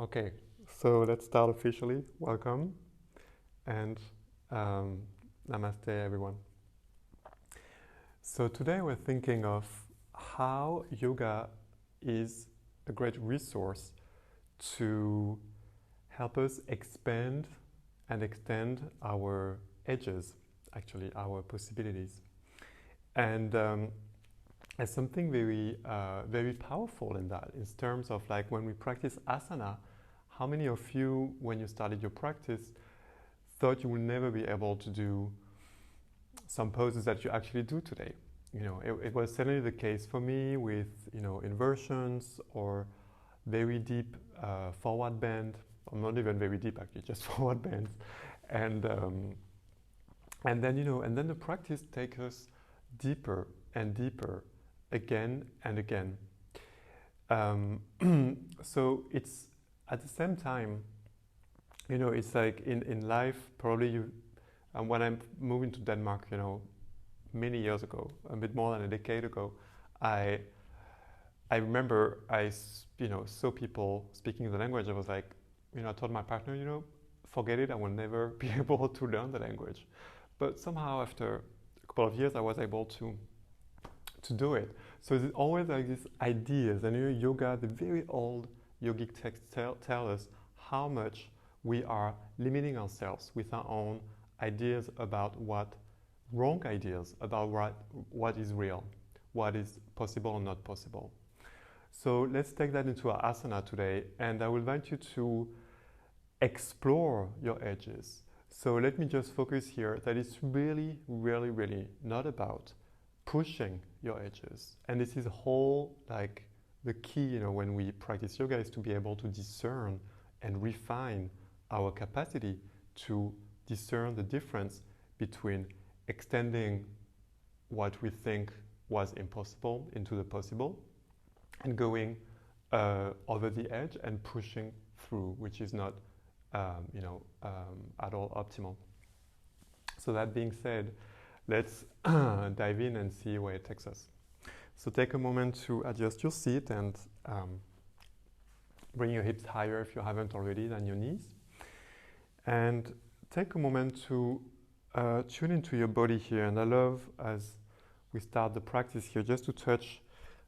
Okay, so let's start officially. Welcome and namaste, everyone. So today we're thinking of how yoga is a great resource to help us expand and extend our edges, actually our possibilities. And there's something very powerful in that, in terms of like when we practice asana. How many of you, when you started your practice, thought you would never be able to do some poses that you actually do today? You know, it was certainly the case for me with, you know, inversions or very deep forward bend, or not even very deep actually, just forward bends, and then, you know, and then the practice takes us deeper and deeper, again and again. So it's at the same time, you know, it's like in life, probably you, when I'm moving to Denmark, you know, many years ago, a bit more than a decade ago, I remember you know, saw people speaking the language. I was like, you know, I told my partner, you know, forget it, I will never be able to learn the language. But somehow after a couple of years, I was able to do it. So there's always like these ideas, and you know, yoga, the very old yogic texts tell us how much we are limiting ourselves with our own ideas about wrong ideas about what is real, what is possible or not possible. So let's take that into our asana today, and I will invite you to explore your edges. So let me just focus here that it's really, really, really not about pushing your edges. And this is whole, like, the key, you know, when we practice yoga, is to be able to discern and refine our capacity to discern the difference between extending what we think was impossible into the possible and going over the edge and pushing through, which is not at all optimal. So that being said, let's dive in and see where it takes us. So take a moment to adjust your seat and bring your hips higher if you haven't already than your knees. And take a moment to tune into your body here. And I love, as we start the practice here, just to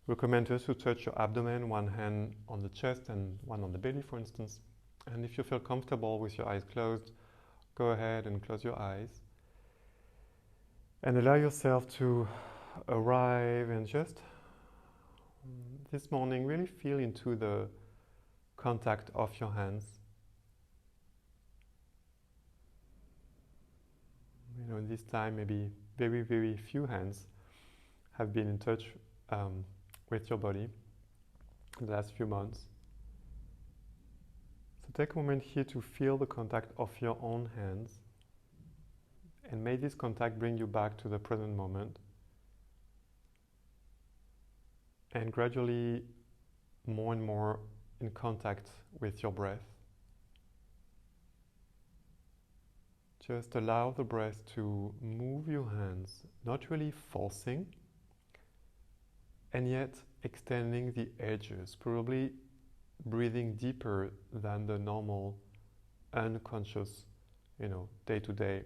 recommend just to touch your abdomen, one hand on the chest and one on the belly, for instance. And if you feel comfortable with your eyes closed, go ahead and close your eyes. And allow yourself to arrive and just this morning really feel into the contact of your hands. You know, in this time, maybe very, very few hands have been in touch with your body in the last few months. So take a moment here to feel the contact of your own hands, and may this contact bring you back to the present moment. And gradually, more and more in contact with your breath. Just allow the breath to move your hands, not really forcing, and yet extending the edges, probably breathing deeper than the normal, unconscious, you know, day-to-day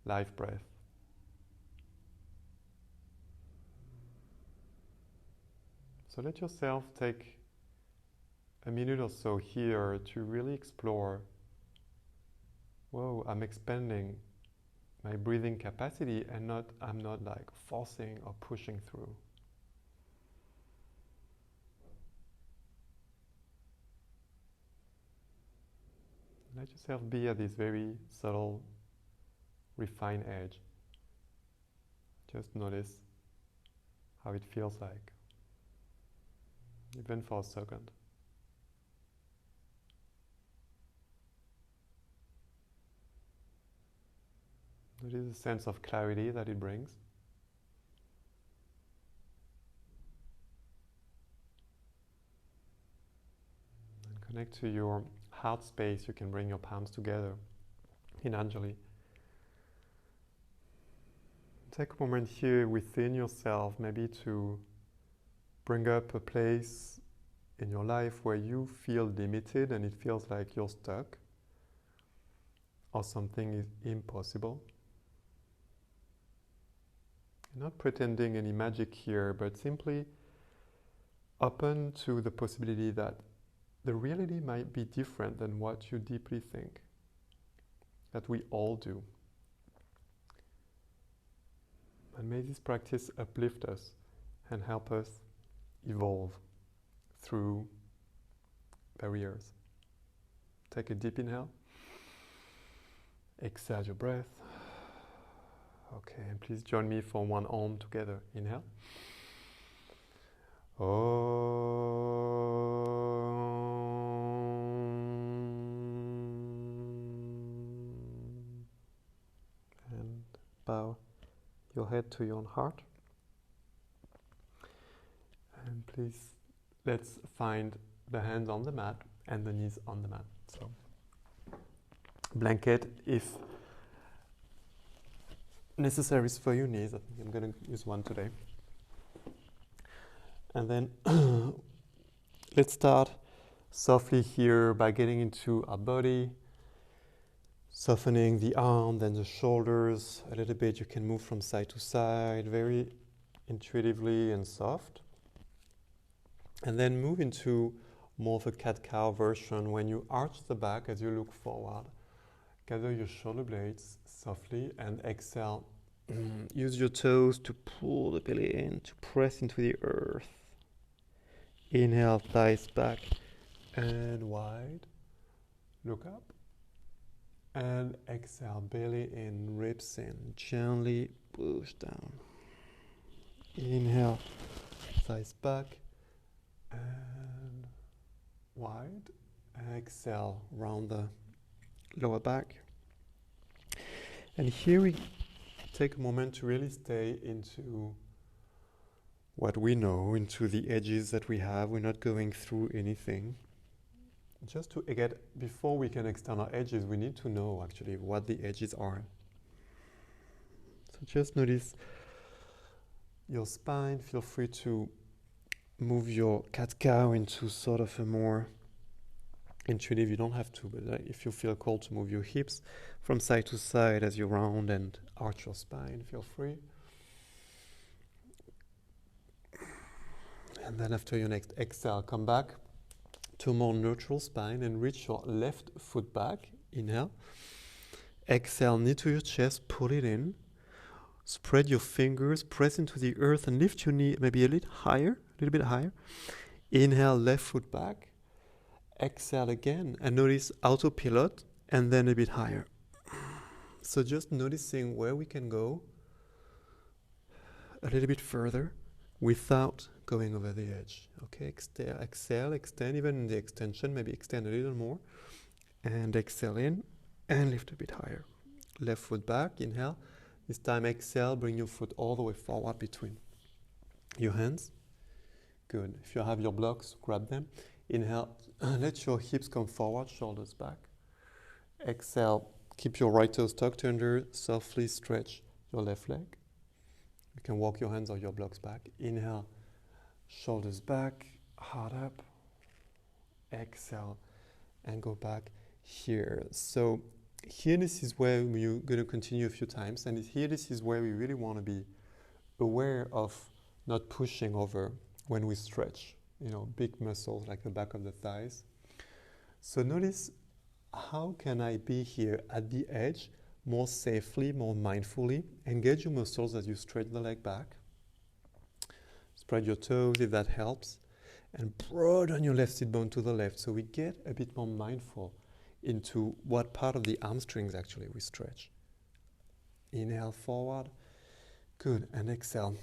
life breath. So let yourself take a minute or so here to really explore, whoa, I'm expanding my breathing capacity and I'm not like forcing or pushing through. Let yourself be at this very subtle, refined edge. Just notice how it feels like, even for a second. Notice the sense of clarity that it brings. And connect to your heart space. You can bring your palms together in Anjali. Take a moment here within yourself, maybe to bring up a place in your life where you feel limited and it feels like you're stuck or something is impossible. Not pretending any magic here, but simply open to the possibility that the reality might be different than what you deeply think, that we all do. And may this practice uplift us and help us evolve through barriers. Take a deep inhale. Exhale your breath. Okay, and please join me for one Om together. Inhale. Om. And bow your head to your own heart. And please, let's find the hands on the mat and the knees on the mat. So, blanket if necessary for your knees. I think I'm going to use one today. And then let's start softly here by getting into our body, softening the arm, then the shoulders a little bit. You can move from side to side, very intuitively and soft. And then move into more of a cat-cow version when you arch the back as you look forward. Gather your shoulder blades softly and exhale. Use your toes to pull the belly in, to press into the earth. Inhale, thighs back and wide. Look up. And exhale, belly in, ribs in. Gently push down. Inhale, thighs back and wide. Exhale, round the lower back. And here we take a moment to really stay into what we know, into the edges that we have. We're not going through anything. Just to get, before we can extend our edges, we need to know actually what the edges are. So just notice your spine. Feel free to move your cat-cow into sort of a more intuitive, you don't have to, but if you feel called to move your hips from side to side as you round and arch your spine, feel free. And then after your next exhale, come back to a more neutral spine and reach your left foot back. Inhale. Exhale, knee to your chest, pull it in. Spread your fingers, press into the earth and lift your knee maybe a little bit higher. Inhale, left foot back. Exhale again and notice autopilot and then a bit higher. So just noticing where we can go a little bit further without going over the edge. Okay, exhale, extend even in the extension, maybe extend a little more. And exhale in and lift a bit higher. Left foot back, inhale. This time exhale, bring your foot all the way forward between your hands. Good. If you have your blocks, grab them. Inhale, let your hips come forward, shoulders back. Exhale, keep your right toes tucked under, softly stretch your left leg. You can walk your hands or your blocks back. Inhale, shoulders back, heart up. Exhale, and go back here. So here, this is where you're going to continue a few times. And here, this is where we really want to be aware of not pushing over when we stretch. You know, big muscles like the back of the thighs. So notice, how can I be here at the edge more safely, more mindfully? Engage your muscles as you stretch the leg back. Spread your toes if that helps. And broaden your left sit bone to the left so we get a bit more mindful into what part of the hamstrings actually we stretch. Inhale forward. Good. And exhale.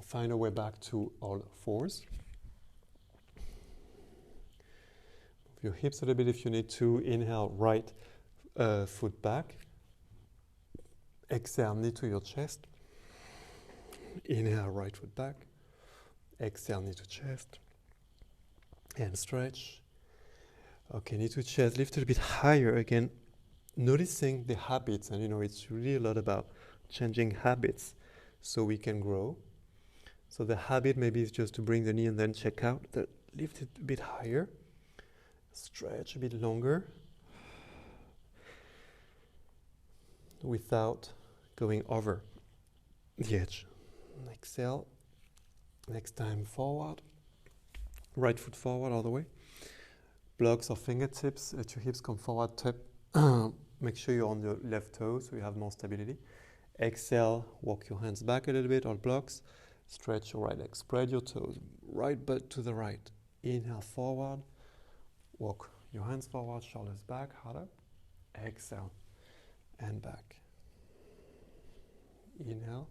Find a way back to all fours. Move your hips a little bit if you need to. Inhale, right foot back. Exhale, knee to your chest. Inhale, right foot back. Exhale, knee to chest. And stretch. Okay, knee to chest. Lift a little bit higher again. Noticing the habits. And you know, it's really a lot about changing habits so we can grow. So the habit maybe is just to bring the knee and then check out. The lift it a bit higher. Stretch a bit longer without going over the edge. Exhale. Next time forward. Right foot forward all the way. Blocks or fingertips, let your hips come forward. Tap. Make sure you're on your left toe so you have more stability. Exhale, walk your hands back a little bit on blocks. Stretch your right leg. Spread your toes. Right butt to the right. Inhale forward. Walk your hands forward, shoulders back, harder. Exhale and back. Inhale.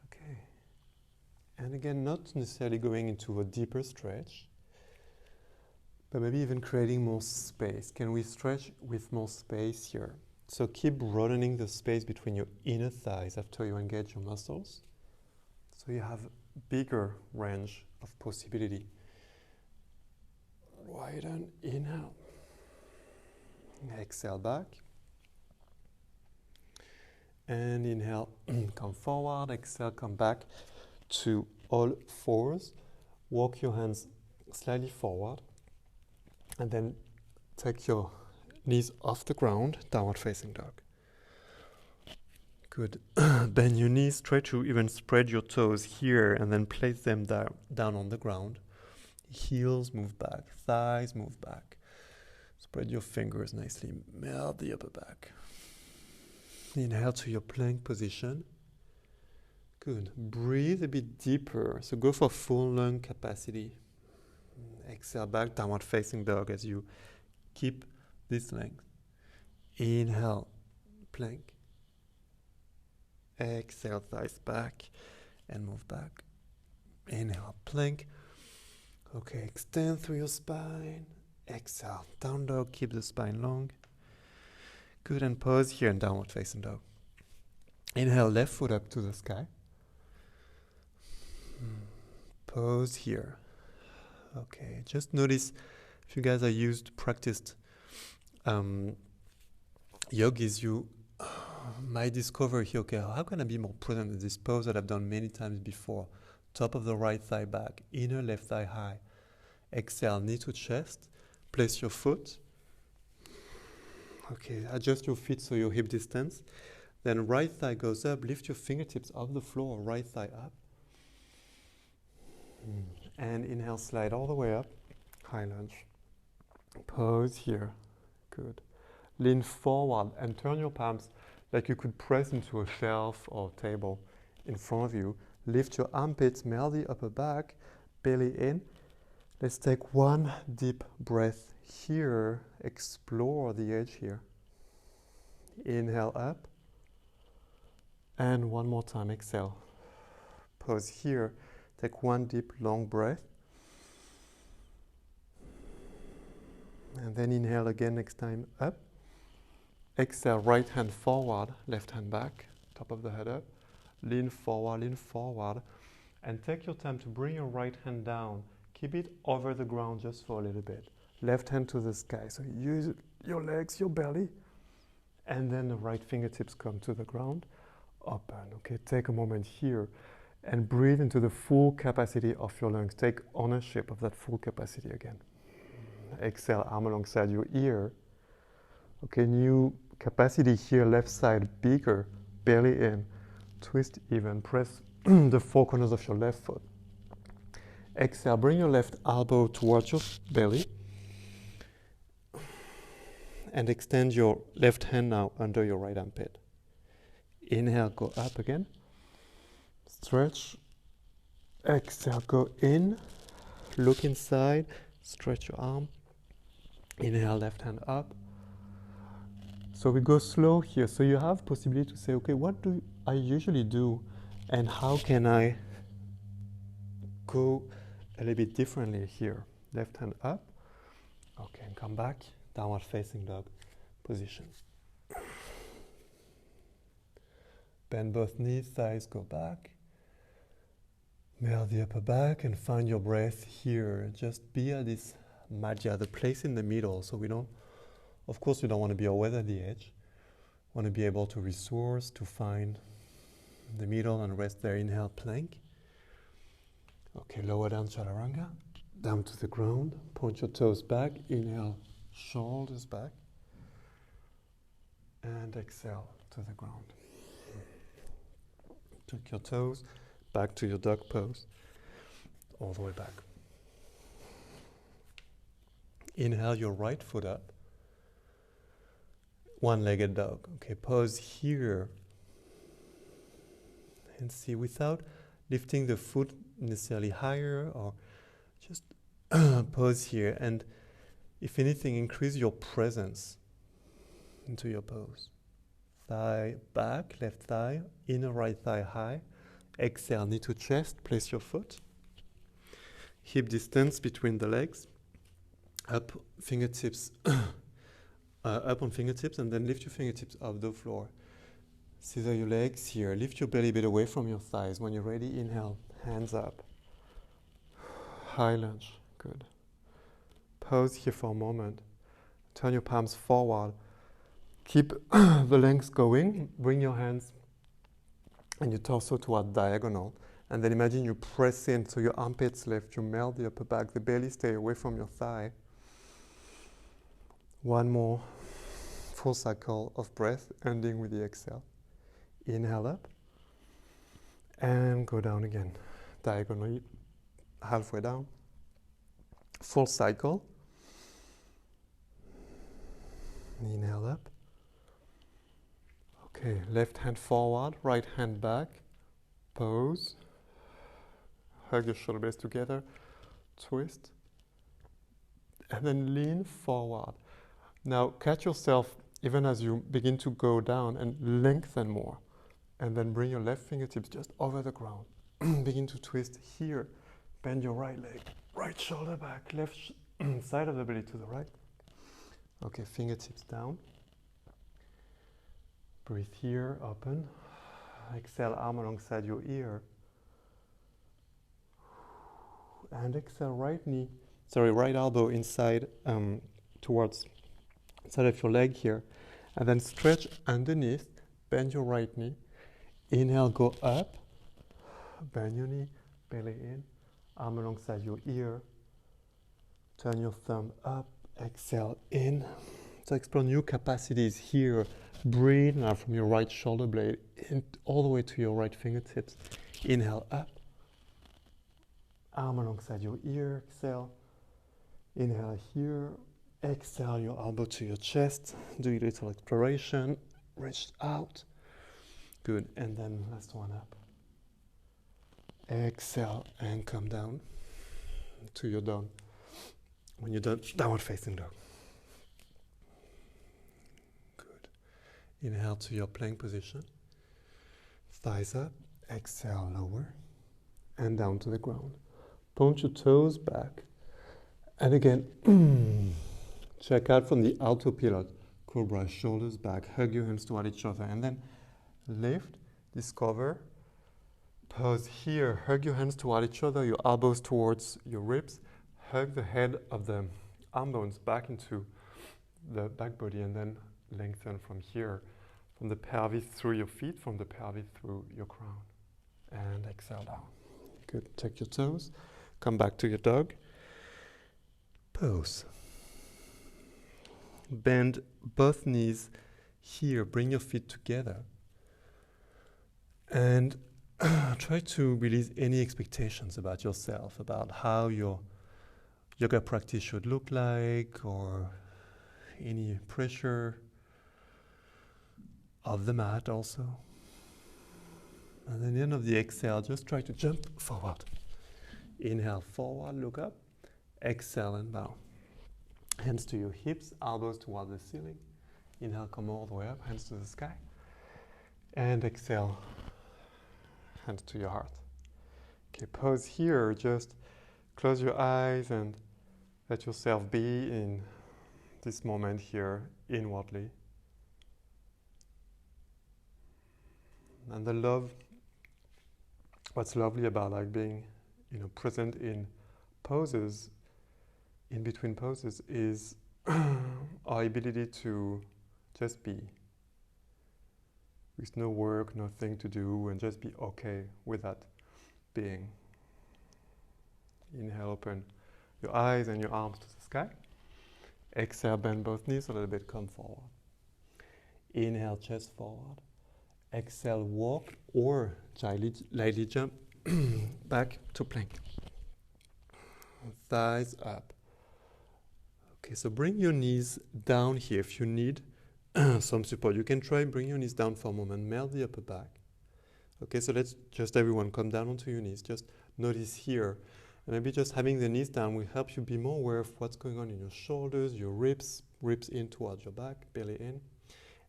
Okay. And again, not necessarily going into a deeper stretch, but maybe even creating more space. Can we stretch with more space here? So keep broadening the space between your inner thighs after you engage your muscles. So you have bigger range of possibility. Widen, inhale. Exhale back. And inhale, come forward. Exhale, come back to all fours. Walk your hands slightly forward. And then take your knees off the ground, downward facing dog. Good. Bend your knees, try to even spread your toes here and then place them down on the ground. Heels move back, thighs move back. Spread your fingers nicely, melt the upper back. Inhale to your plank position. Good. Breathe a bit deeper, so go for full lung capacity. Exhale back, downward facing dog as you keep this length. Inhale, plank. Exhale, thighs back and move back. Inhale, plank. Okay, extend through your spine. Exhale, down dog, keep the spine long. Good, and pause here in downward facing dog. Inhale, left foot up to the sky. Pause here. Okay, just notice if you guys are used to practiced yogis, you might discover here, okay, how can I be more present in this pose that I've done many times before? Top of the right thigh back, inner left thigh high. Exhale, knee to chest. Place your foot. Okay, adjust your feet so your hip distance. Then right thigh goes up, lift your fingertips off the floor, right thigh up. And inhale, slide all the way up, high lunge. Pause here, good. Lean forward and turn your palms like you could press into a shelf or table in front of you. Lift your armpits, melt the upper back, belly in. Let's take one deep breath here, explore the edge here. Inhale up, and one more time, exhale. Pause here, take one deep, long breath. And then inhale again next time, up. Exhale, right hand forward, left hand back, top of the head up. Lean forward, and take your time to bring your right hand down. Keep it over the ground just for a little bit. Left hand to the sky, so use your legs, your belly, and then the right fingertips come to the ground. Open, okay, take a moment here and breathe into the full capacity of your lungs. Take ownership of that full capacity again. Exhale, arm alongside your ear. Okay, new capacity here, left side bigger, belly in. Twist even, press the four corners of your left foot. Exhale, bring your left elbow towards your belly. And extend your left hand now under your right armpit. Inhale, go up again. Stretch. Exhale, go in. Look inside. Stretch your arm. Inhale, left hand up. So we go slow here. So you have possibility to say, okay, what do I usually do? And how can I go a little bit differently here? Left hand up. Okay, and come back. Downward facing dog position. Bend both knees, thighs go back. Melt the upper back and find your breath here. Just be at this madhya, the place in the middle. So we don't, of course, we don't want to be always at the edge. We want to be able to resource, to find the middle and rest there. Inhale, plank. Okay, lower down chaturanga. down to the ground. Point your toes back. Inhale, shoulders back. And exhale to the ground. Tuck your toes back to your dog pose. All the way back. Inhale your right foot up. One-legged dog. Okay, pause here. And see, without lifting the foot necessarily higher, or just pause here. And if anything, increase your presence into your pose. Thigh back, left thigh, inner right thigh high. Exhale, knee to chest, place your foot. Hip distance between the legs. Up, fingertips, up on fingertips, and then lift your fingertips off the floor. Scissor your legs here. Lift your belly bit away from your thighs. When you're ready, inhale, hands up. High lunge, good. Pause here for a moment. Turn your palms forward. Keep the length going. Bring your hands and your torso toward diagonal. And then imagine you press in, so your armpits lift, you melt the upper back, the belly stay away from your thigh. One more full cycle of breath, ending with the exhale. Inhale up, and go down again, diagonally, halfway down. Full cycle. Inhale up. Okay, left hand forward, right hand back. Pose. Hug your shoulder blades together. Twist. And then lean forward. Now catch yourself even as you begin to go down and lengthen more. And then bring your left fingertips just over the ground. Begin to twist here. Bend your right leg. Right shoulder back. Left side of the belly to the right. Okay, fingertips down. Breathe here, open. Exhale, arm alongside your ear. And exhale, right elbow inside, towards side of your leg here. And then stretch underneath, bend your right knee. Inhale, go up. Bend your knee, belly in, arm alongside your ear. Turn your thumb up, exhale in. So explore new capacities here. Breathe now from your right shoulder blade in, all the way to your right fingertips. Inhale up. Arm alongside your ear, exhale. Inhale here. Exhale your elbow to your chest. Do a little exploration. Reach out. Good. And then last one up. Exhale and come down to your dog. When you're done, downward facing dog. Good. Inhale to your plank position. Thighs up. Exhale, lower. And down to the ground. Point your toes back. And again, check out from the alto pilot. Cobra, shoulders back. Hug your hands toward each other. And then lift, discover. Pause here. Hug your hands toward each other. Your elbows towards your ribs. Hug the head of the arm bones back into the back body, and then lengthen from here, from the pelvis through your feet, from the pelvis through your crown. And exhale down. Good. Take your toes. Come back to your dog. Pose. Bend both knees here. Bring your feet together. And try to release any expectations about yourself, about how your yoga practice should look like, or any pressure of the mat also. And at the end of the exhale, just try to jump forward. Inhale, forward, look up. Exhale and bow. Hands to your hips, elbows toward the ceiling. Inhale, come all the way up, hands to the sky. And exhale, hands to your heart. Okay, pause here, just close your eyes and let yourself be in this moment here inwardly. And the love, what's lovely about like being, present in poses, in between poses, is our ability to just be, with no work, nothing to do, and just be okay with that being. Inhale, open your eyes and your arms to the sky. Exhale, bend both knees a little bit, come forward. Inhale, chest forward. Exhale, walk or lightly jump back to plank. Thighs up. Okay, so bring your knees down here if you need some support. You can try bring your knees down for a moment, melt the upper back. Okay, so let's just everyone come down onto your knees. Just notice here. And maybe just having the knees down will help you be more aware of what's going on in your shoulders, your ribs in towards your back, belly in.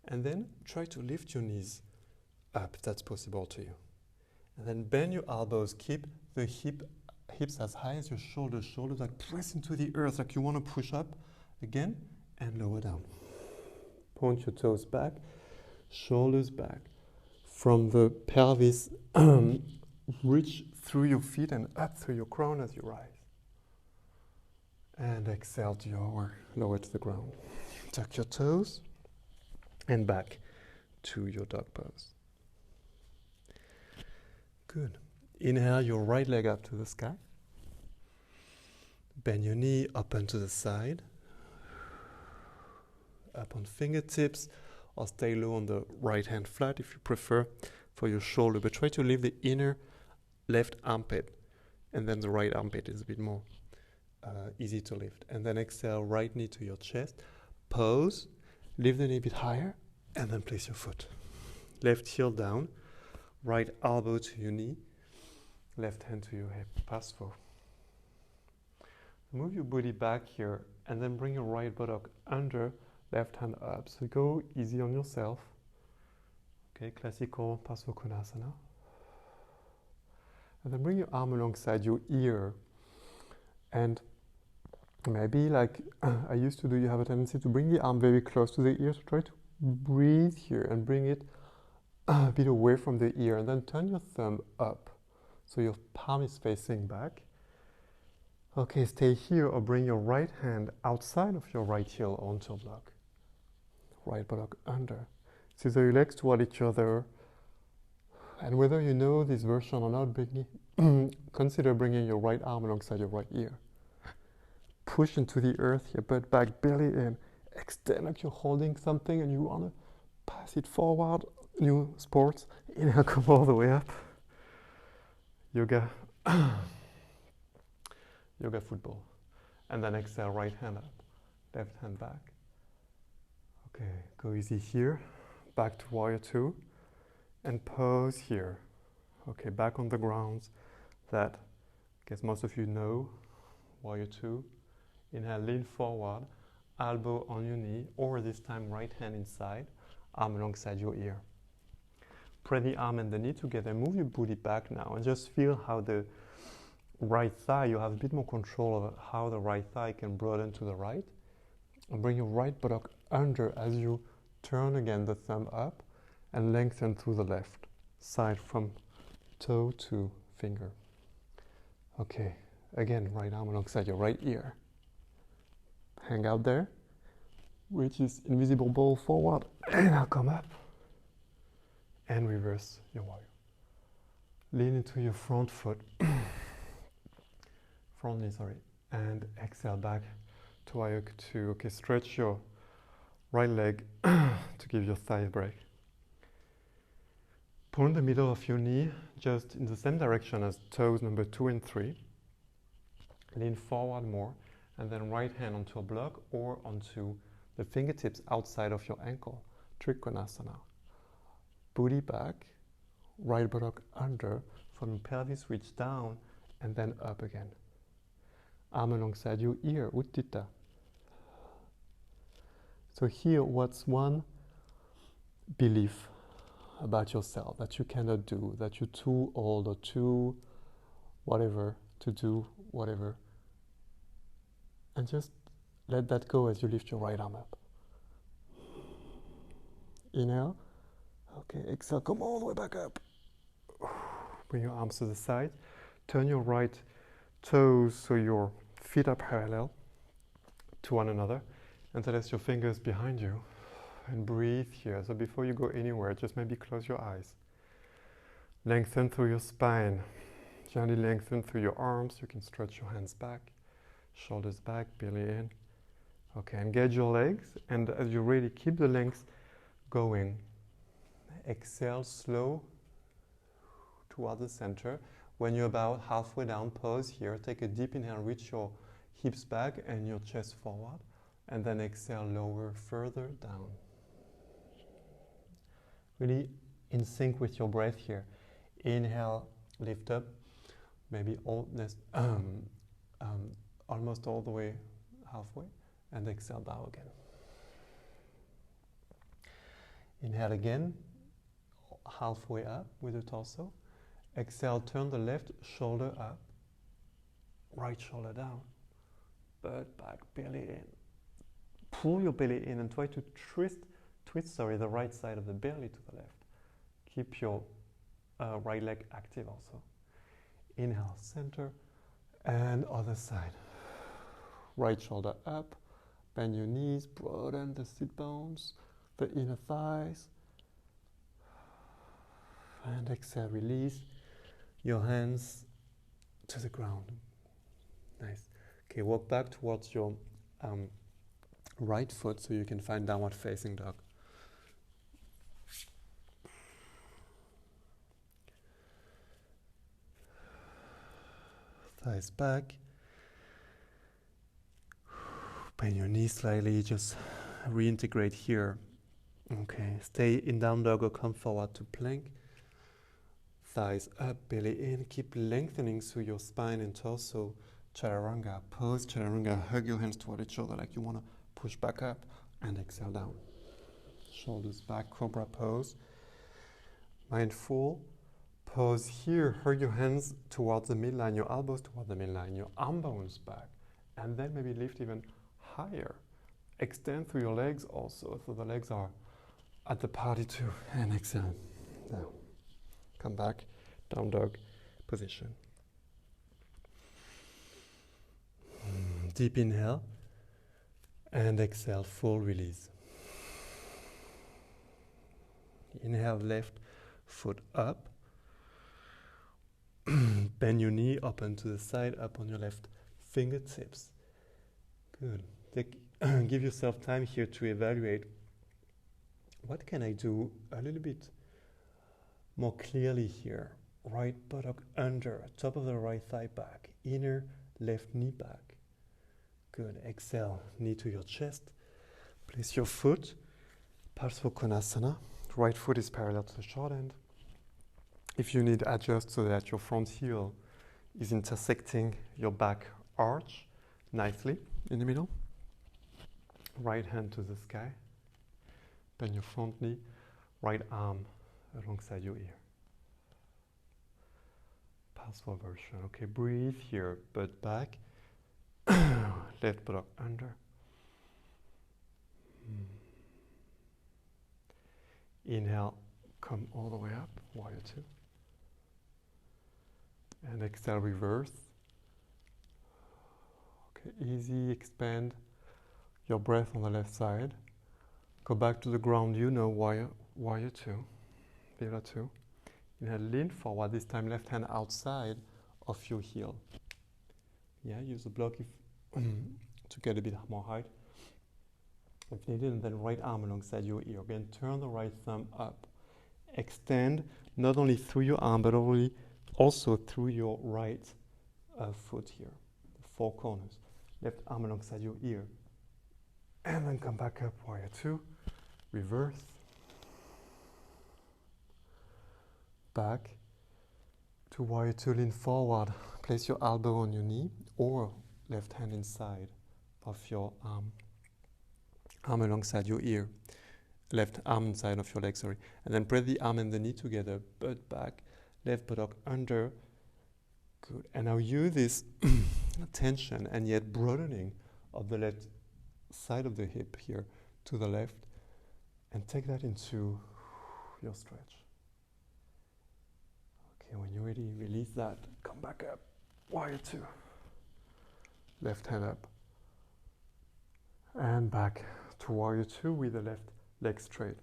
And then try to lift your knees up if that's possible to you. And then bend your elbows, keep the hips as high as your shoulders like press into the earth like you want to push up again and lower down. Point your toes back, shoulders back. From the pelvis, reach through your feet and up through your crown as you rise. And exhale to your lower to the ground. Tuck your toes and back to your dog pose. Good. Inhale your right leg up to the sky. Bend your knee, open to the side. Up on fingertips, or stay low on the right hand flat if you prefer for your shoulder. But try to leave the inner left armpit, and then the right armpit is a bit more easy to lift. And then exhale, right knee to your chest. Pose, lift the knee a bit higher, and then place your foot. Left heel down, right elbow to your knee, left hand to your hip. Pass forward. Move your body back here, and then bring your right buttock under, left hand up. So go easy on yourself. Okay, classical Bakasana. And then bring your arm alongside your ear. And maybe like I used to do, you have a tendency to bring the arm very close to the ear. So try to breathe here and bring it a bit away from the ear. And then turn your thumb up. So your palm is facing back. Okay, stay here or bring your right hand outside of your right heel onto your block. Right buttock under. Scissor your legs toward each other. And whether you know this version or not, consider bringing your right arm alongside your right ear. Push into the earth, your butt back, belly in. Extend like you're holding something and you want to pass it forward. New sports. Inhale, come all the way up. Yoga. Yoga football. And then exhale, right hand up, left hand back. Okay, go easy here. Back to warrior two. And pose here. Okay, back on the grounds that I guess most of you know. Warrior two. Inhale, lean forward, elbow on your knee, or this time right hand inside, arm alongside your ear. Press the arm and the knee together. Move your booty back now and just feel how the right thigh, you have a bit more control over how the right thigh can broaden to the right. And bring your right buttock under as you turn again the thumb up and lengthen through the left side from toe to finger. Okay, again, right arm alongside your right ear. Hang out there. Reach this invisible ball forward and now come up. And reverse your warrior. Lean into your front foot. Front knee, sorry. And exhale back to warrior two. Okay, stretch your right leg to give your thigh a break. Point the middle of your knee just in the same direction as toes number 2 and 3. Lean forward more, and then right hand onto a block or onto the fingertips outside of your ankle. Trikonasana. Booty back, right buttock under, from pelvis reach down, and then up again. Arm alongside your ear, Utthita. So here, what's one belief about yourself that you cannot do, that you're too old or too whatever to do whatever, and just let that go as you lift your right arm up. Inhale. Okay, exhale, come all the way back up. Bring your arms to the side. Turn your right toes so your feet are parallel to one another, and then rest your fingers behind you. And breathe here. So before you go anywhere, just maybe close your eyes. Lengthen through your spine. Gently lengthen through your arms. You can stretch your hands back. shoulders back, belly in. Okay, engage your legs, and as you really keep the length going, exhale slow toward the center. When you're about halfway down, pause here, take a deep inhale, reach your hips back and your chest forward, and then exhale, lower further down. Really in sync with your breath here. Inhale, lift up, maybe almost all the way halfway, and exhale, bow again. Inhale again, halfway up with the torso. Exhale, turn the left shoulder up, right shoulder down, butt back, belly in. Pull your belly in and try to twist the right side of the belly to the left. Keep your right leg active also. Inhale, center, and other side. Right shoulder up, bend your knees, broaden the sit bones, the inner thighs. And exhale, release your hands to the ground. Nice. Okay, walk back towards your right foot so you can find downward facing dog. Thighs back. Bend your knees slightly, just reintegrate here. Okay, stay in down dog or come forward to plank. Thighs up, belly in, keep lengthening through your spine and torso. Chaturanga, pose chaturanga, hug your hands toward each other like you want to push back up, and exhale down. Shoulders back, cobra pose. Mindful, pose here, hug your hands towards the midline, your elbows toward the midline, your arm bones back, and then maybe lift even higher. Extend through your legs also, so the legs are at the party too, and exhale down. Come back, down dog position. Deep inhale and exhale, full release. Inhale, left foot up. Bend your knee, open to the side, up on your left fingertips. Good. Give yourself time here to evaluate, what can I do a little bit more clearly here? Right buttock under, top of the right thigh back, inner left knee back. Good. Exhale, knee to your chest. Place your foot, Trikonasana. Right foot is parallel to the short end. If you need, adjust so that your front heel is intersecting your back arch nicely in the middle. Right hand to the sky. Bend your front knee, right arm alongside your ear. Pass version. Okay, breathe here, butt back. Left buttock under. Inhale, come all the way up, warrior two. And exhale, reverse. Okay, easy, expand your breath on the left side. Go back to the ground, warrior two, Viva two. Inhale, lean forward, this time left hand outside of your heel. Yeah, use the block to get a bit more height if needed, and then right arm alongside your ear. Again, turn the right thumb up. Extend not only through your arm, but also through your right foot here, the four corners. Left arm alongside your ear. And then come back up, warrior two. Reverse. Back to warrior two, lean forward. Place your elbow on your knee or left hand inside of your arm alongside your ear. Left arm inside of your leg, sorry. And then press the arm and the knee together, butt back, left buttock under. Good. And now use this tension and yet broadening of the left side of the hip here to the left, and take that into your stretch. Okay, when you're ready, release that. Come back up. Warrior two. Left hand up. And back to warrior two with the left leg straight.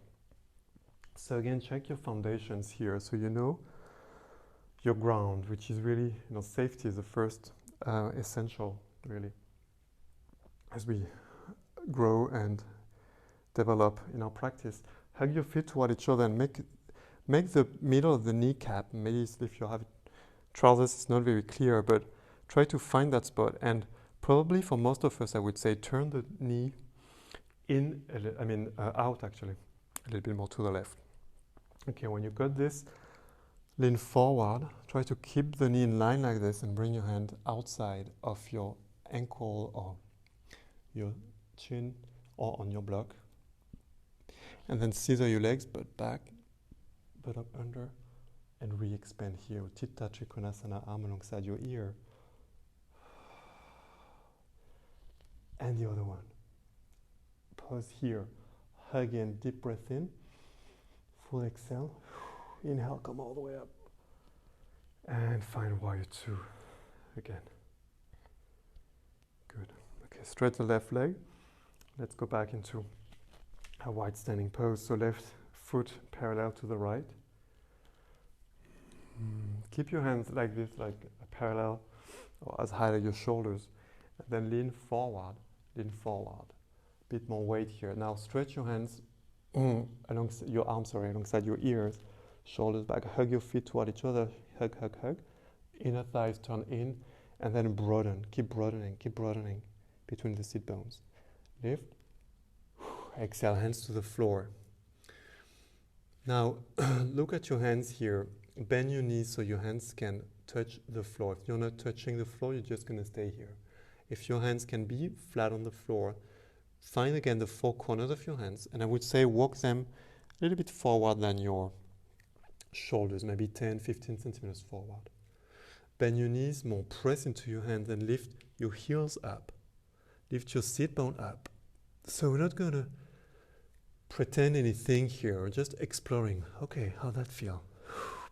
So again, check your foundations here so you know your ground, which is really, safety is the first essential, really. as we grow and develop in our practice. Hug your feet toward each other and make the middle of the kneecap, maybe if you have trousers, it's not very clear, but try to find that spot. And probably for most of us, I would say turn the knee in, out actually, a little bit more to the left. Okay, when you got this, lean forward, try to keep the knee in line like this and bring your hand outside of your ankle or your chin or on your block. And then scissor your legs, butt back, butt up under, and re-expand here. Utthita Trikonasana, arm alongside your ear. And the other one. Pause here. Hug in, deep breath in. Full exhale. Inhale, come all the way up. And find warrior two again. Good. Okay, straight the left leg. Let's go back into a wide standing pose. So left foot parallel to the right. Keep your hands like this, like parallel or as high as your shoulders. And then lean forward, lean forward. Bit more weight here. Now stretch your hands alongside your arms, alongside your ears. Shoulders back. Hug your feet toward each other. Hug, hug, hug. Inner thighs turn in and then broaden. Keep broadening between the sit bones. Lift. Exhale, hands to the floor. Now look at your hands here. Bend your knees so your hands can touch the floor. If you're not touching the floor, you're just going to stay here. If your hands can be flat on the floor, find again the four corners of your hands, and I would say walk them a little bit forward than your shoulders, maybe 10, 15 centimeters forward. Bend your knees more, press into your hands and lift your heels up. Lift your sit bone up. So we're not going to pretend anything here, we're just exploring. Okay, how'd that feel?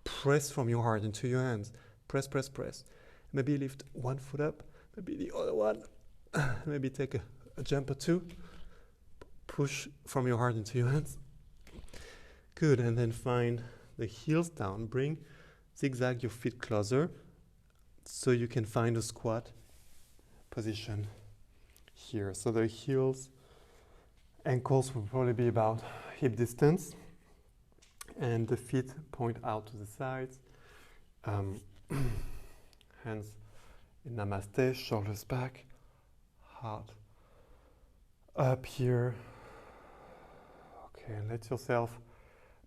Press from your heart into your hands. Press, press, press. Maybe lift one foot up, maybe the other one. Maybe take a jump or two. Push from your heart into your hands. Good, and then find the heels down. Zigzag your feet closer so you can find a squat position here. So the heels, ankles will probably be about hip distance, and the feet point out to the sides. Hands in Namaste, shoulders back, heart up here. Okay, and let yourself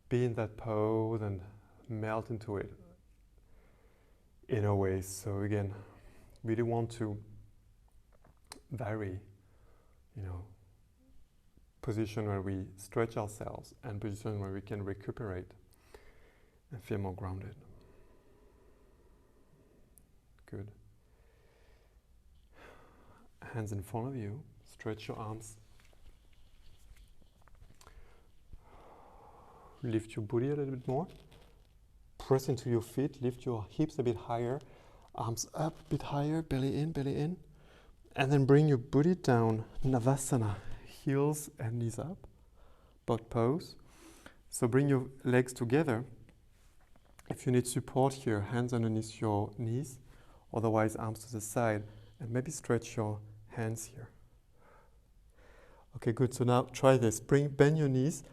be in that pose and melt into it in a way. So again, really want to vary, position where we stretch ourselves and position where we can recuperate and feel more grounded. Good. Hands in front of you. Stretch your arms. Lift your booty a little bit more. Press into your feet. Lift your hips a bit higher. Arms up a bit higher. Belly in, belly in. And then bring your booty down. Navasana. Heels and knees up. Butt pose. So bring your legs together. If you need support here, hands underneath your knees. Otherwise, arms to the side. And maybe stretch your hands here. Okay, good. So now try this. Bend your knees.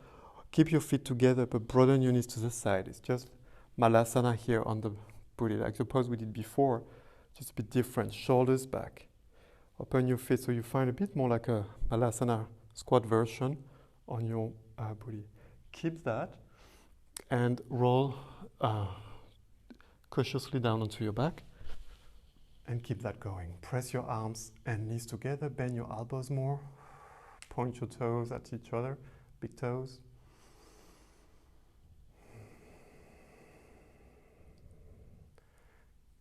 Keep your feet together, but broaden your knees to the side. It's just Malasana here on the booty, like the pose we did before, just a bit different. Shoulders back. Open your feet so you find a bit more like a Malasana squat version on your booty. Keep that and roll cautiously down onto your back. And keep that going. Press your arms and knees together. Bend your elbows more. Point your toes at each other. Big toes.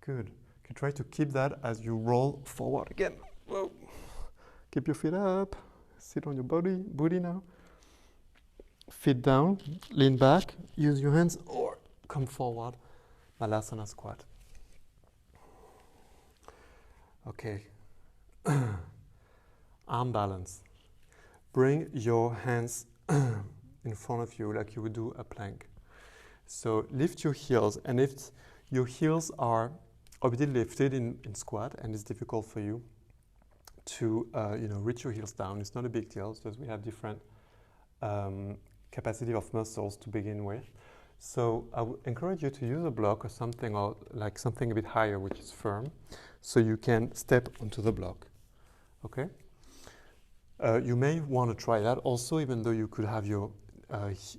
Good. You can try to keep that as you roll forward again. Whoa. Keep your feet up. Sit on your booty now. Feet down. Lean back. Use your hands or come forward. Malasana squat. Okay. Arm balance. Bring your hands in front of you like you would do a plank. So lift your heels, and if your heels are already lifted in squat and it's difficult for you, to reach your heels down. It's not a big deal. It's just we have different capacity of muscles to begin with. So I would encourage you to use a block or something, or like something a bit higher, which is firm, so you can step onto the block. Okay. You may want to try that also, even though you could have your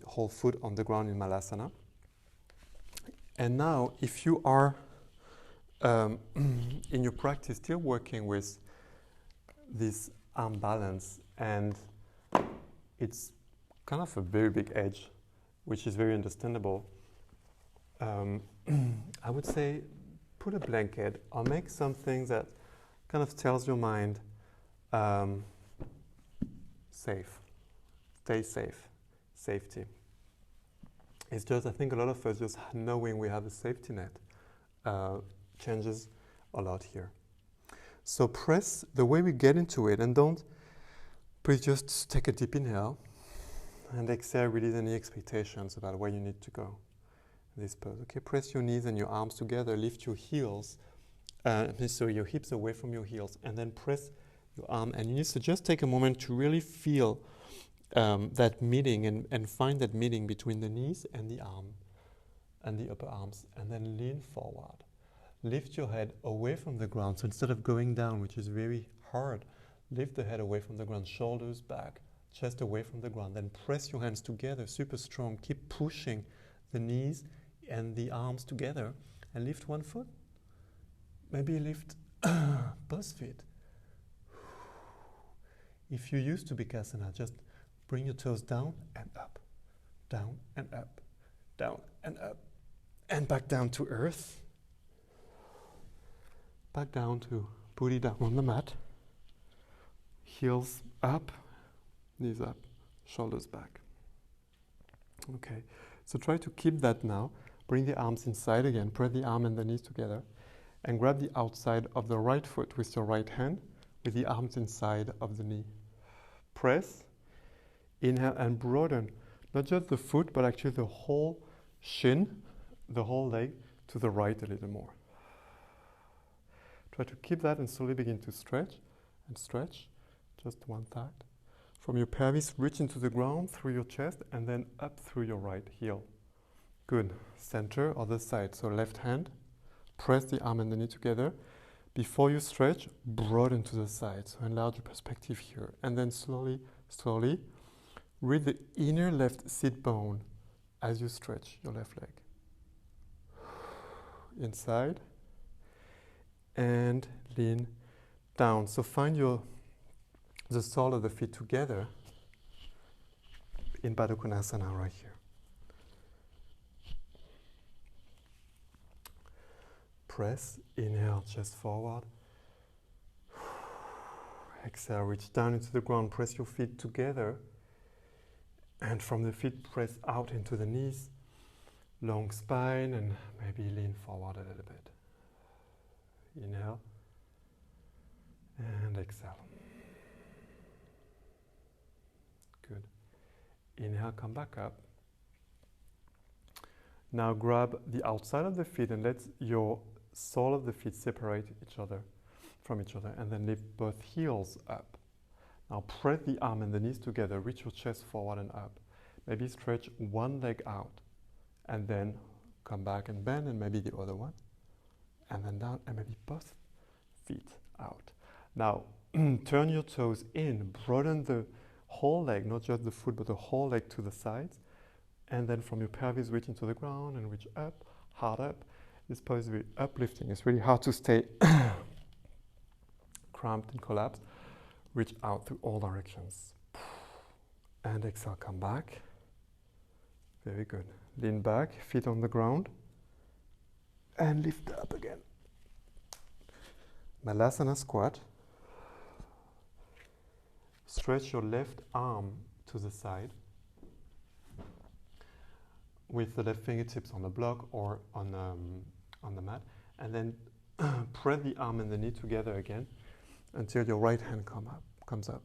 whole foot on the ground in Malasana. And now, if you are in your practice still working with this arm balance, and it's kind of a very big edge, which is very understandable, I would say put a blanket or make something that kind of tells your mind, safe, stay safe, safety. It's just, I think a lot of us just knowing we have a safety net changes a lot here. So press the way we get into it, and please just take a deep inhale and exhale, release any expectations about where you need to go. This pose, okay? Press your knees and your arms together, lift your heels, so your hips away from your heels, and then press your arm, and you need to just take a moment to really feel that meeting and find that meeting between the knees and the arm and the upper arms, and then lean forward. Lift your head away from the ground. So instead of going down, which is very hard, lift the head away from the ground, shoulders back, chest away from the ground. Then press your hands together, super strong. Keep pushing the knees and the arms together, and lift one foot. Maybe lift both feet. If you used to Bakasana, just bring your toes down and up, down and up, down and up, and back down to earth. Back down to booty down on the mat. Heels up, knees up, shoulders back. Okay, so try to keep that now. Bring the arms inside again, press the arm and the knees together, and grab the outside of the right foot with your right hand, with the arms inside of the knee. Press, inhale and broaden, not just the foot, but actually the whole shin, the whole leg to the right a little more. Try to keep that and slowly begin to stretch and stretch, just one side. From your pelvis, reach into the ground through your chest and then up through your right heel. Good. Center, other side. So left hand, press the arm and the knee together. Before you stretch, broaden to the side. So enlarge your perspective here. And then slowly, slowly, read the inner left sit bone as you stretch your left leg. Inside. And lean down. So find the sole of the feet together in Bakasana right here. Press, inhale, chest forward. Exhale, reach down into the ground, press your feet together. And from the feet, press out into the knees. Long spine, and maybe lean forward a little bit. Inhale and exhale. Good. Inhale, come back up. Now grab the outside of the feet and let your sole of the feet separate from each other, and then lift both heels up. Now press the arm and the knees together, reach your chest forward and up. Maybe stretch one leg out, and then come back and bend, and maybe the other one. And then down, and maybe both feet out. Now, turn your toes in, broaden the whole leg, not just the foot, but the whole leg to the sides. And then from your pelvis, reach into the ground and reach up, hard up. This pose is very uplifting. It's really hard to stay cramped and collapsed. Reach out through all directions. And exhale, come back. Very good. Lean back, feet on the ground. And lift up again. Malasana squat. Stretch your left arm to the side with the left fingertips on the block or on the mat, and then press the arm and the knee together again until your right hand comes up.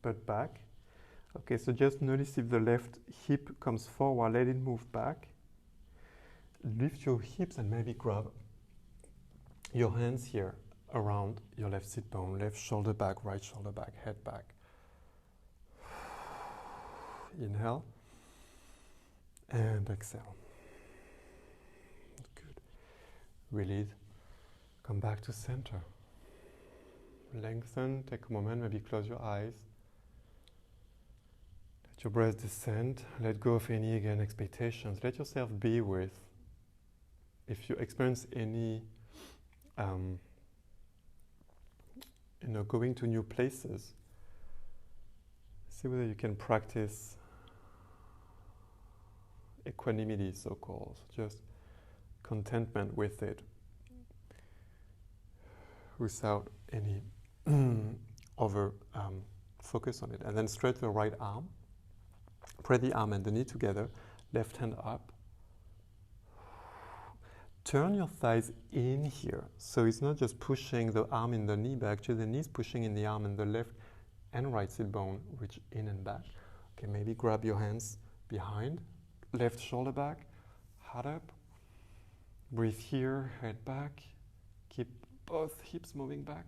But back. Okay, so just notice if the left hip comes forward, let it move back. Lift your hips and maybe grab your hands here around your left sit bone, left shoulder back, right shoulder back, head back. Inhale and exhale. Good. Release. Come back to center. Lengthen, take a moment, maybe close your eyes. Let your breath descend. Let go of any, again, expectations. Let yourself be with. If you experience any, going to new places, see whether you can practice equanimity, so-called, just contentment with it, without any over focus on it. And then straight the right arm, press the arm and the knee together, left hand up. Turn your thighs in here, so it's not just pushing the arm in the knee back, actually the knee is pushing in the arm, and the left and right sit bone reach in and back. Okay, maybe grab your hands behind, left shoulder back, heart up. Breathe here, head back. Keep both hips moving back.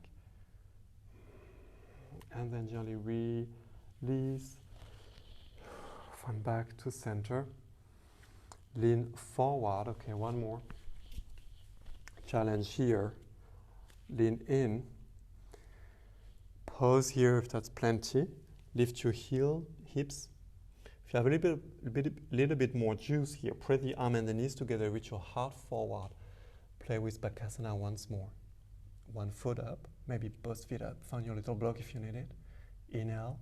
And then gently release. Find back to center. Lean forward. Okay, one more. Challenge here. Lean in. Pause here if that's plenty. Lift your hips. If you have a little bit more juice here, press the arm and the knees together, reach your heart forward. Play with Bakasana once more. One foot up, maybe both feet up. Find your little block if you need it. Inhale,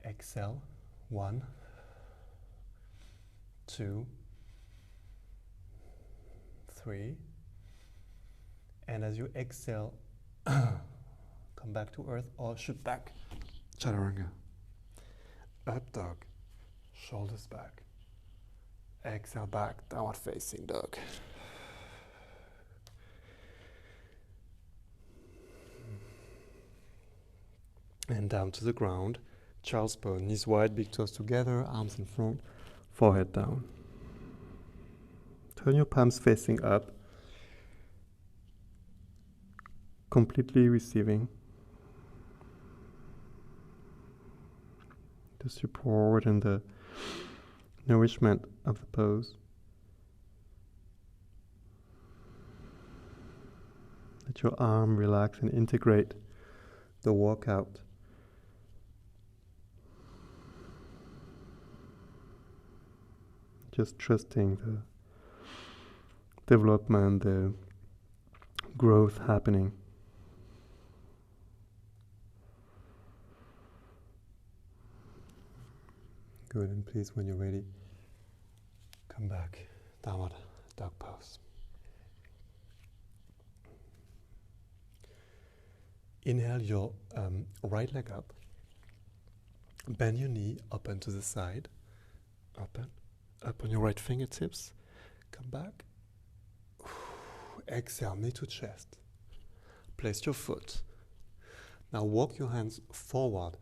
exhale. 1, 2, 3. And as you exhale, come back to earth or shoot back. Chaturanga. Up dog. Shoulders back. Exhale back, downward facing dog. And down to the ground. Child's pose, knees wide, big toes together, arms in front, forehead down. Turn your palms facing up. Completely receiving the support and the nourishment of the pose. Let your arm relax and integrate the workout. Just trusting the development, the growth happening. Good, and please, when you're ready, come back, downward dog pose. Inhale your right leg up. Bend your knee, open to the side. Open. Up on your right fingertips. Come back. Exhale, knee to chest. Place your foot. Now walk your hands forward.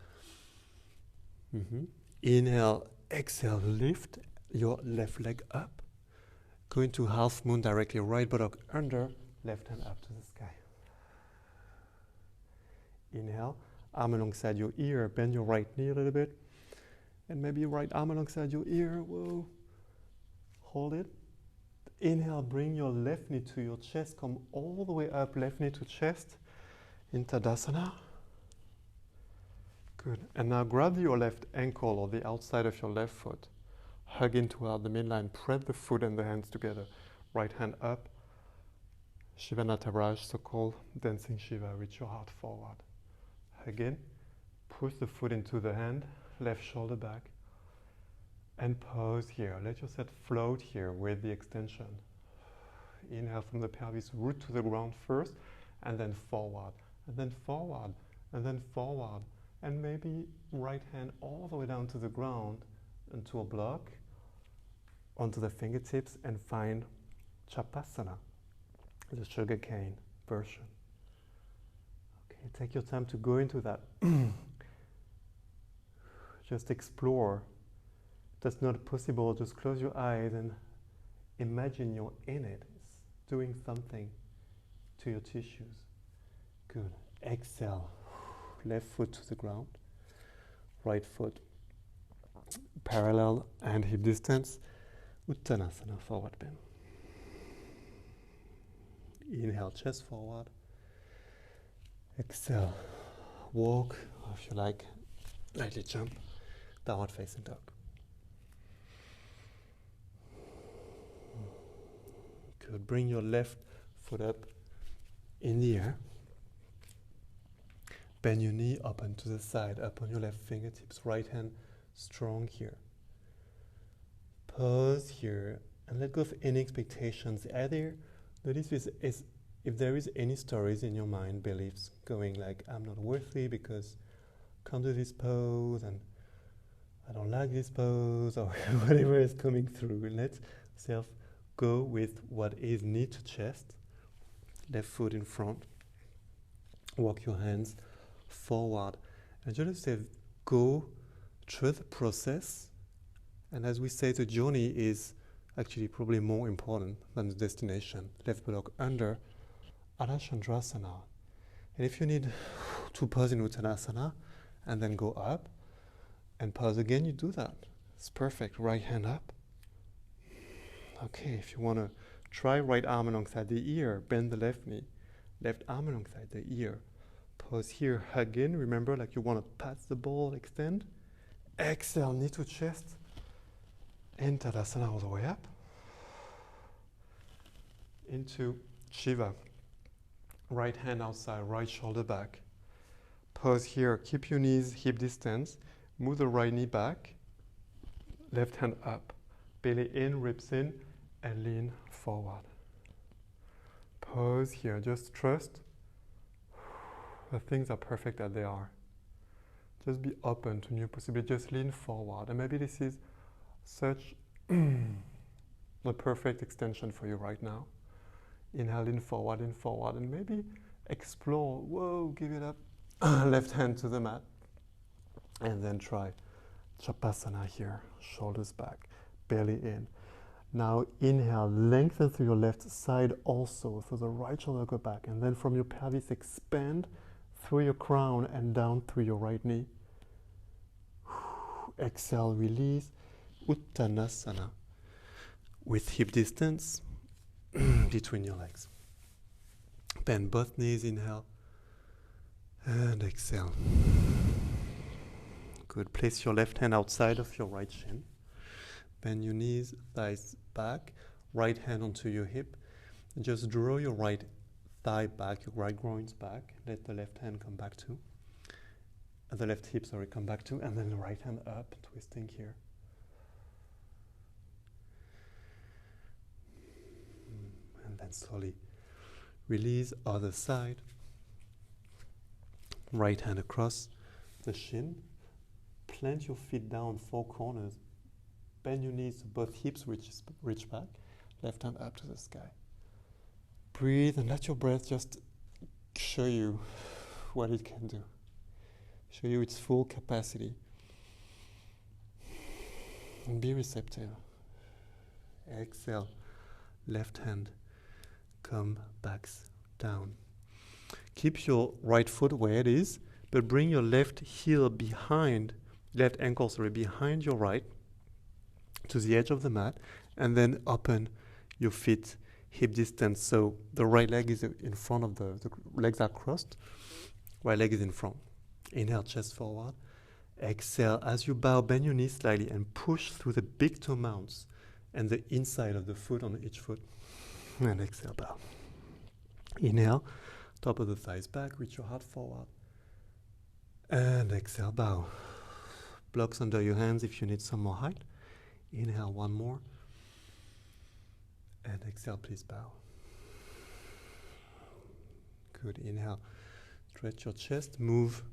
Inhale, exhale, lift your left leg up. Go into half moon directly, right buttock under, left hand up to the sky. Inhale, arm alongside your ear, bend your right knee a little bit. And maybe your right arm alongside your ear, whoa. Hold it. Inhale, bring your left knee to your chest, come all the way up, left knee to chest, in Tadasana. Good. And now grab your left ankle or the outside of your left foot. Hug in toward the midline. Press the foot and the hands together. Right hand up. Shiva Nataraj, so-called dancing Shiva. Reach your heart forward. Hug in. Push the foot into the hand. Left shoulder back. And pause here. Let yourself float here with the extension. Inhale from the pelvis, root to the ground first, and then forward, and then forward, and then forward. And maybe right hand all the way down to the ground into a block, onto the fingertips, and find Chapasana, the sugar cane version. Okay, take your time to go into that. Just explore. That's not possible. Just close your eyes and imagine you're in it. It's doing something to your tissues. Good. Exhale. Left foot to the ground. Right foot parallel and hip distance. Uttanasana, forward bend. Inhale, chest forward. Exhale, walk, or if you like, lightly jump, downward facing dog. Good. Bring your left foot up in the air. Bend your knee up and to the side, up on your left fingertips. Right hand strong here. Pause here and let go of any expectations. Either notice is if there is any stories in your mind, beliefs going like, I'm not worthy because I can't do this pose and I don't like this pose, or whatever is coming through. Let yourself go with what is knee to chest, left foot in front. Walk your hands forward and just say, go through the process. And as we say, the journey is actually probably more important than the destination. Left buttock under Anashandrasana. And if you need to pause in Uttanasana and then go up and pause again, you do that. It's perfect. Right hand up. Okay, if you want to try right arm alongside the ear, bend the left knee. Left arm alongside the ear. Pause here, hug in. Remember, like you want to pass the ball, extend. Exhale, knee to chest. And Tadasana all the way up. Into Shiva. Right hand outside, right shoulder back. Pause here, keep your knees hip distance. Move the right knee back. Left hand up. Belly in, ribs in, and lean forward. Pause here, just trust that things are perfect as they are. Just be open to new possibilities, just lean forward. And maybe this is such a perfect extension for you right now. Inhale, lean forward, and maybe explore, whoa, give it up. Left hand to the mat. And then try Chapasana here, shoulders back, belly in. Now inhale, lengthen through your left side also, so the right shoulder go back, and then from your pelvis expand through your crown and down through your right knee. Exhale, release, Uttanasana, with hip distance between your legs. Bend both knees, inhale, and exhale. Good, place your left hand outside of your right shin. Bend your knees, thighs back, right hand onto your hip. And just draw your right thigh back, your right groins back. Let the left hand come back to. The left hip, sorry, come back to. And then the right hand up, twisting here. And then slowly release, other side. Right hand across the shin. Plant your feet down, four corners. Bend your knees, both hips reach back. Left hand up to the sky. Breathe and let your breath just show you what it can do. Show you its full capacity. And be receptive. Exhale. Left hand come back down. Keep your right foot where it is, but bring your left heel behind, left ankle, sorry, behind your right to the edge of the mat, and then open your feet hip distance. So the right leg is in front of the legs are crossed, right leg is in front. Inhale, chest forward. Exhale, as you bow, bend your knees slightly and push through the big toe mounts and the inside of the foot on each foot. And exhale, bow. Inhale, top of the thighs back, reach your heart forward. And exhale, bow. Blocks under your hands if you need some more height. Inhale, one more. And exhale, please bow. Good, inhale. Stretch your chest, move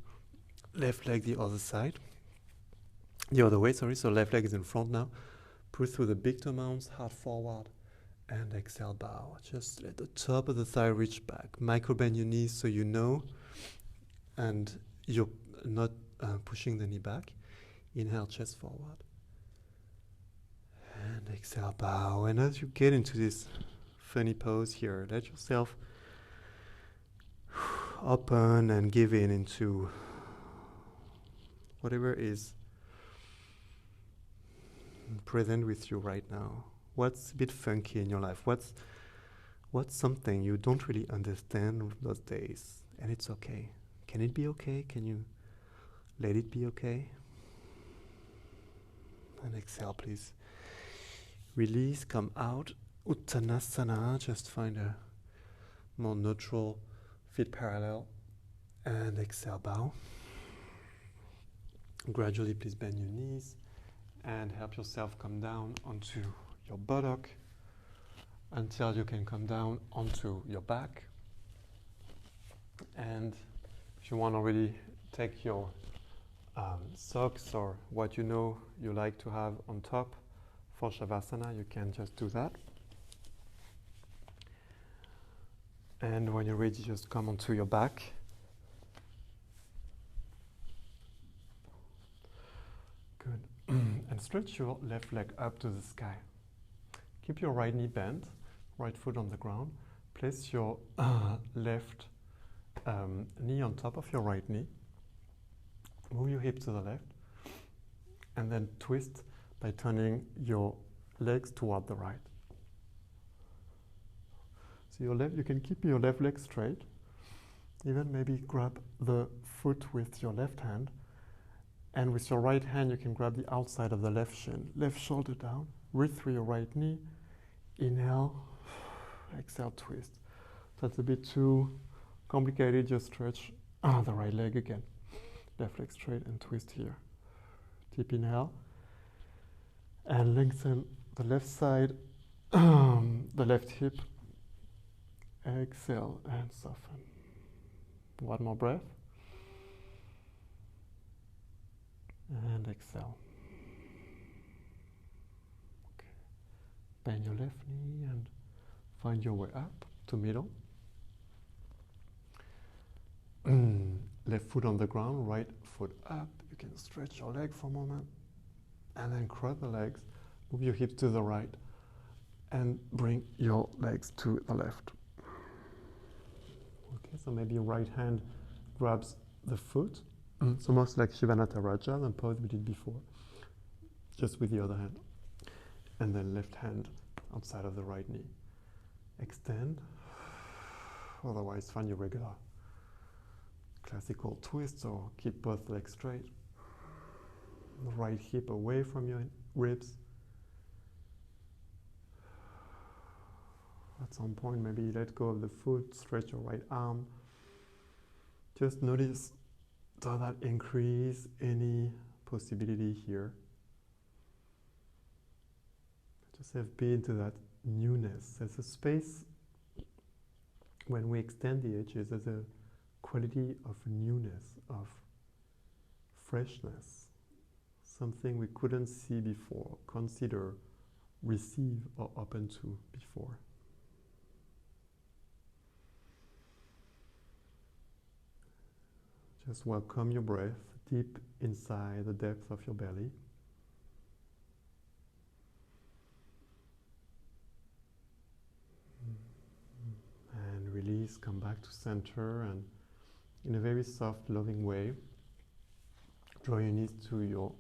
left leg the other side. The other way, sorry, so left leg is in front now. Push through the big toe mounts, heart forward. And exhale, bow. Just let the top of the thigh reach back. Micro bend your knees so you know. And you're not pushing the knee back. Inhale, chest forward. And exhale, bow. And as you get into this funny pose here, let yourself open and give in into whatever is present with you right now. What's a bit funky in your life? What's something you don't really understand those days? And it's okay. Can it be okay? Can you let it be okay? And exhale, please. Release, come out. Uttanasana, just find a more neutral feet parallel. And exhale, bow. Gradually, please bend your knees and help yourself come down onto your buttock until you can come down onto your back. And if you want to really take your socks or what you like to have on top for Shavasana, you can just do that. And when you're ready, just come onto your back. Good. And stretch your left leg up to the sky. Keep your right knee bent, right foot on the ground. Place your left knee on top of your right knee. Move your hip to the left. And then twist by turning your legs toward the right. So you can keep your left leg straight. Even maybe grab the foot with your left hand. And with your right hand, you can grab the outside of the left shin. Left shoulder down. Reach through your right knee. Inhale. Exhale, twist. That's a bit too complicated. Just stretch the right leg again. Left leg straight and twist here. Deep inhale. And lengthen the left side, the left hip. Exhale and soften. One more breath. And exhale. Okay. Bend your left knee and find your way up to middle. Left foot on the ground, right foot up. You can stretch your leg for a moment. And then cross the legs. Move your hips to the right. And bring your legs to the left. Okay, so maybe your right hand grabs the foot. So most like Shiva Nataraja, the pose we did before, just with the other hand. And then left hand outside of the right knee. Extend. Otherwise, find your regular classical twist, or keep both legs straight. The right hip away from your ribs. At some point, maybe let go of the foot, stretch your right arm. Just notice, does that increase any possibility here? Just have been to that newness. There's a space when we extend the edges, there's a quality of newness, of freshness, something we couldn't see before, consider, receive, or open to before. Just welcome your breath deep inside the depth of your belly. And release, come back to center, and in a very soft, loving way, draw your knees to your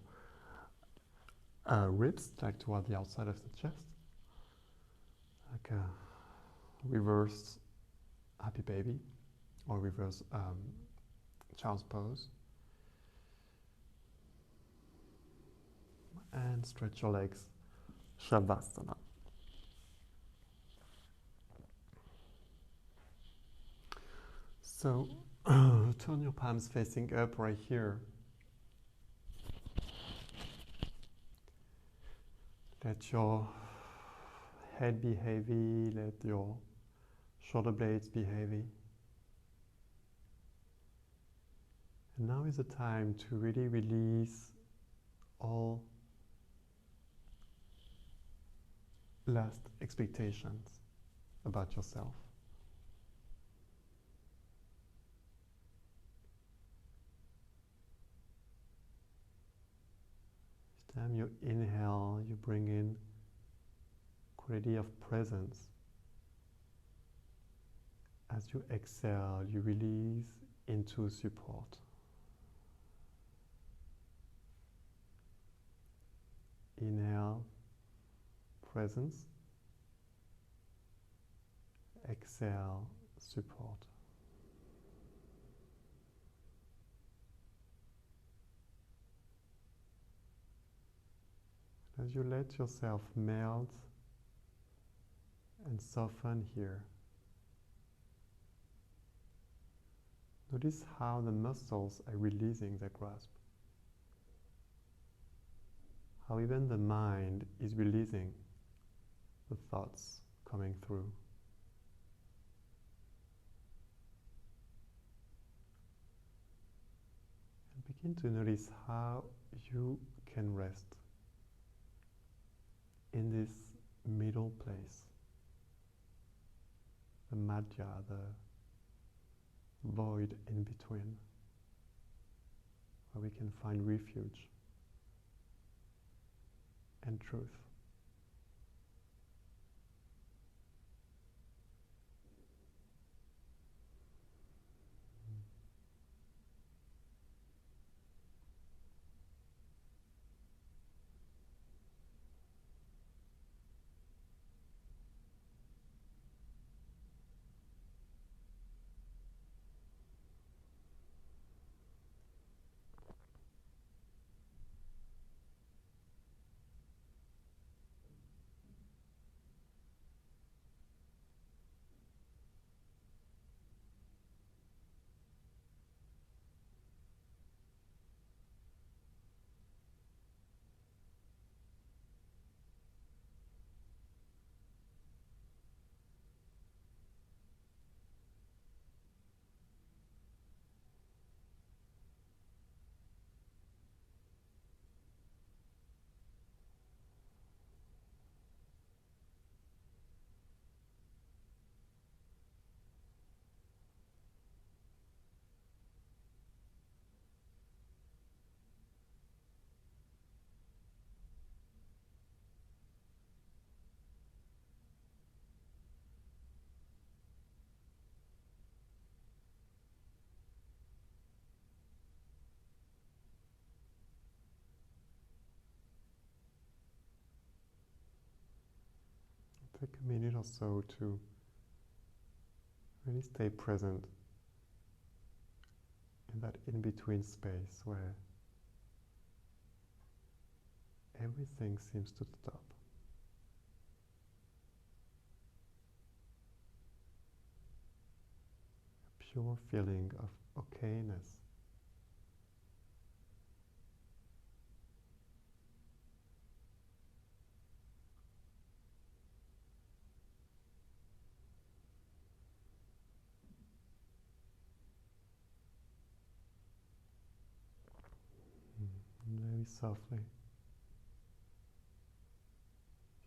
ribs, like toward the outside of the chest. Like a reverse happy baby, or reverse child's pose. And stretch your legs, Shavasana. So turn your palms facing up right here. Let your head be heavy, let your shoulder blades be heavy. And now is the time to really release all last expectations about yourself. Each time you inhale, you bring in quality of presence As you exhale, you release into support. Inhale, presence. Exhale, support. As you let yourself melt and soften here, notice how the muscles are releasing the grasp. How even the mind is releasing the thoughts coming through. And begin to notice how you can rest in this middle place, the madhya, the void in between, where we can find refuge and truth. Take a minute or so to really stay present in that in-between space where everything seems to stop. A pure feeling of okayness. Very softly,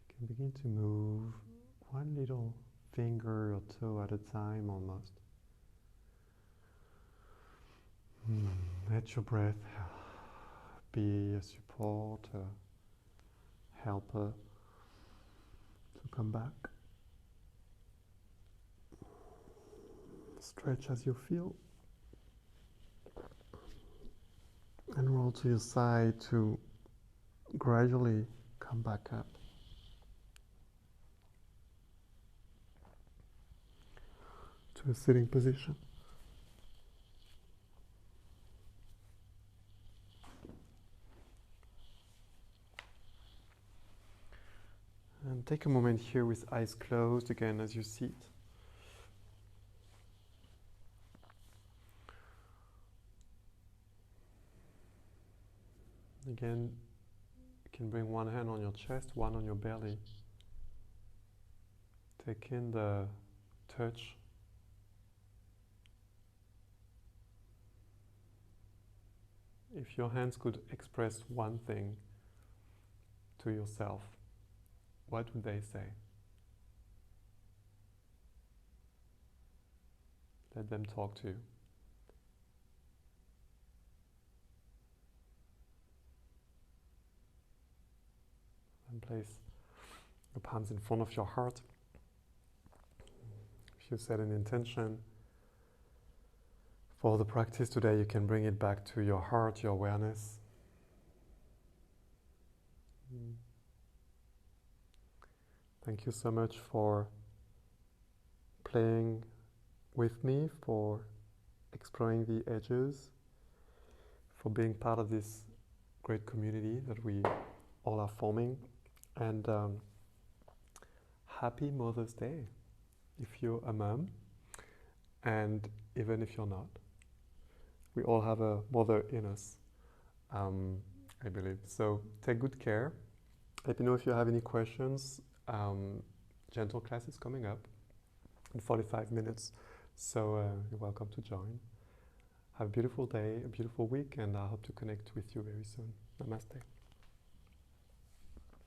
you can begin to move one little finger or toe at a time almost. Let your breath be a support, a helper to come back. Stretch as you feel. And roll to your side to gradually come back up. To a sitting position. And take a moment here with eyes closed again as you sit. Again, you can bring one hand on your chest, one on your belly. Take in the touch. If your hands could express one thing to yourself, what would they say? Let them talk to you. And place your palms in front of your heart. If you set an intention for the practice today, you can bring it back to your heart, your awareness. Thank you so much for playing with me, for exploring the edges, for being part of this great community that we all are forming. And happy Mother's Day if you're a mom, and even if you're not. We all have a mother in us, I believe. So take good care. Let me know if you have any questions. Gentle class is coming up in 45 minutes, so you're welcome to join. Have a beautiful day, a beautiful week, and I hope to connect with you very soon. Namaste.